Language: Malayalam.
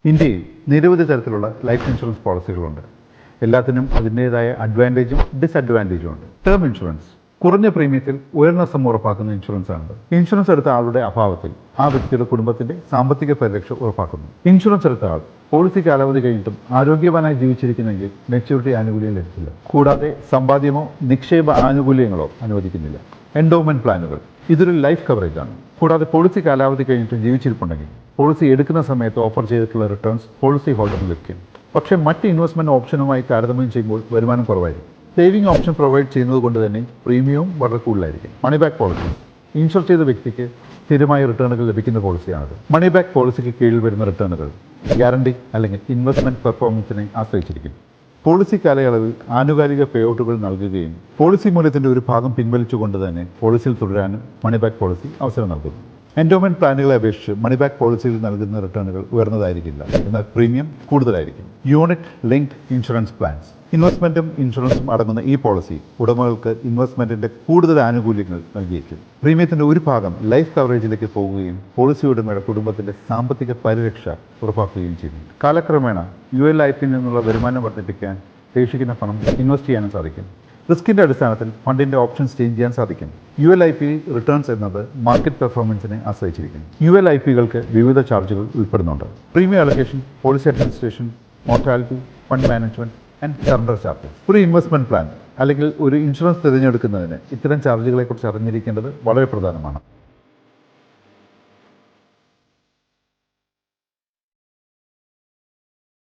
ഇന്ത്യയിൽ നിരവധി തരത്തിലുള്ള ലൈഫ് ഇൻഷുറൻസ് പോളിസികളുണ്ട്. എല്ലാത്തിനും അതിൻ്റേതായ അഡ്വാൻറ്റേജും ഡിസഡ്വാൻറ്റേജും ഉണ്ട്. ടേം ഇൻഷുറൻസ് കുറഞ്ഞ പ്രീമിയത്തിൽ ഉയർന്ന സം ഉറപ്പാക്കുന്ന ഇൻഷുറൻസ് ആണ്. ഇൻഷുറൻസ് എടുത്ത ആളുടെ അഭാവത്തിൽ ആ വ്യക്തിയുടെ കുടുംബത്തിന്റെ സാമ്പത്തിക പരിരക്ഷ ഉറപ്പാക്കുന്നു. ഇൻഷുറൻസ് എടുത്ത ആൾ പോളിസി കാലാവധി കഴിഞ്ഞിട്ടും ആരോഗ്യവാനായി ജീവിച്ചിരിക്കുന്നെങ്കിൽ മെച്യൂരിറ്റി ആനുകൂല്യം ലഭിക്കില്ല. കൂടാതെ സമ്പാദ്യമോ നിക്ഷേപ ആനുകൂല്യങ്ങളോ അനുവദിക്കുന്നില്ല. എൻഡോവ്മെന്റ് പ്ലാനുകൾ ഇതൊരു ലൈഫ് കവറേജ് ആണ്. കൂടാതെ പോളിസി കാലാവധി കഴിഞ്ഞിട്ട് ജീവിച്ചിരിപ്പുണ്ടെങ്കിൽ പോളിസി എടുക്കുന്ന സമയത്ത് ഓഫർ ചെയ്തിട്ടുള്ള റിട്ടേൺസ് പോളിസി ഹോൾഡറിന് ലഭിക്കും. പക്ഷേ മറ്റ് ഇൻവെസ്റ്റ്മെന്റ് ഓപ്ഷനുമായി താരതമ്യം ചെയ്യുമ്പോൾ വരുമാനം കുറവായിരിക്കും. സേവിംഗ് ഓപ്ഷൻ പ്രൊവൈഡ് ചെയ്യുന്നത് കൊണ്ട് തന്നെ പ്രീമിയവും വളരെ കൂടുതലായിരിക്കും. മണി ബാക്ക് പോളിസി ഇൻഷുർ ചെയ്ത വ്യക്തിക്ക് സ്ഥിരമായ റിട്ടേണുകൾ ലഭിക്കുന്ന പോളിസിയാണത്. മണി ബാക്ക് പോളിസിക്ക് കീഴിൽ വരുന്ന റിട്ടേണുകൾ ഗ്യാരണ്ടി അല്ലെങ്കിൽ ഇൻവെസ്റ്റ്മെന്റ് പെർഫോമൻസിനെ ആശ്രയിച്ചിരിക്കും. പോളിസി കാലയളവിൽ ആനുകാലിക പേ ഔട്ടുകൾ നൽകുകയും പോളിസി മൂല്യത്തിന്റെ ഒരു ഭാഗം പിൻവലിച്ചുകൊണ്ട് തന്നെ പോളിസിയിൽ തുടരാനും മണി ബാക്ക് പോളിസി അവസരം നൽകുന്നു. എൻഡോവ്മെന്റ് പ്ലാനുകളെ അപേക്ഷിച്ച് മണി ബാക്ക് പോളിസിയിൽ നൽകുന്ന റിട്ടേണുകൾ ഉയർന്നതായിരിക്കില്ല, എന്നാൽ പ്രീമിയം കൂടുതലായിരിക്കും. യൂണിറ്റ് ലിങ്ക്ഡ് ഇൻഷുറൻസ് പ്ലാൻസ് ഇൻവെസ്റ്റ്മെന്റും ഇൻഷുറൻസും അടങ്ങുന്ന ഈ പോളിസി ഉടമകൾക്ക് ഇൻവെസ്റ്റ്മെന്റിന്റെ കൂടുതൽ ആനുകൂല്യങ്ങൾ നൽകിയേക്കും. പ്രീമിയത്തിന്റെ ഒരു ഭാഗം ലൈഫ് കവറേജിലേക്ക് പോകുകയും പോളിസി ഉടമയുടെ കുടുംബത്തിന്റെ സാമ്പത്തിക പരിരക്ഷ ഉറപ്പാക്കുകയും ചെയ്യുന്നു. കാലക്രമേണ ULIP നിന്നുള്ള വരുമാനം വർദ്ധിപ്പിക്കാൻ ശേഷിക്കുന്ന പണം ഇൻവെസ്റ്റ് ചെയ്യാനും സാധിക്കും. റിസ്കിന്റെ അടിസ്ഥാനത്തിൽ ഫണ്ടിന്റെ ഓപ്ഷൻസ് ചേഞ്ച് ചെയ്യാൻ സാധിക്കും. ULIP റിട്ടേൺസ് എന്നത് മാർക്കറ്റ് പെർഫോമൻസിനെ ആശ്രയിച്ചിരിക്കും. ULIP-കൾക്ക് വിവിധ ചാർജുകൾ ഉൾപ്പെടുന്നുണ്ട്. Premium allocation, policy administration, mortality, fund management and surrender charges. ഒരു ഇൻവെസ്റ്റ്മെന്റ് പ്ലാൻ അല്ലെങ്കിൽ ഒരു ഇൻഷുറൻസ് തിരഞ്ഞെടുക്കുന്നതിന് ഇത്തരം ചാർജുകളെക്കുറിച്ച് അറിഞ്ഞിരിക്കേണ്ടത് വളരെ പ്രധാനമാണ്.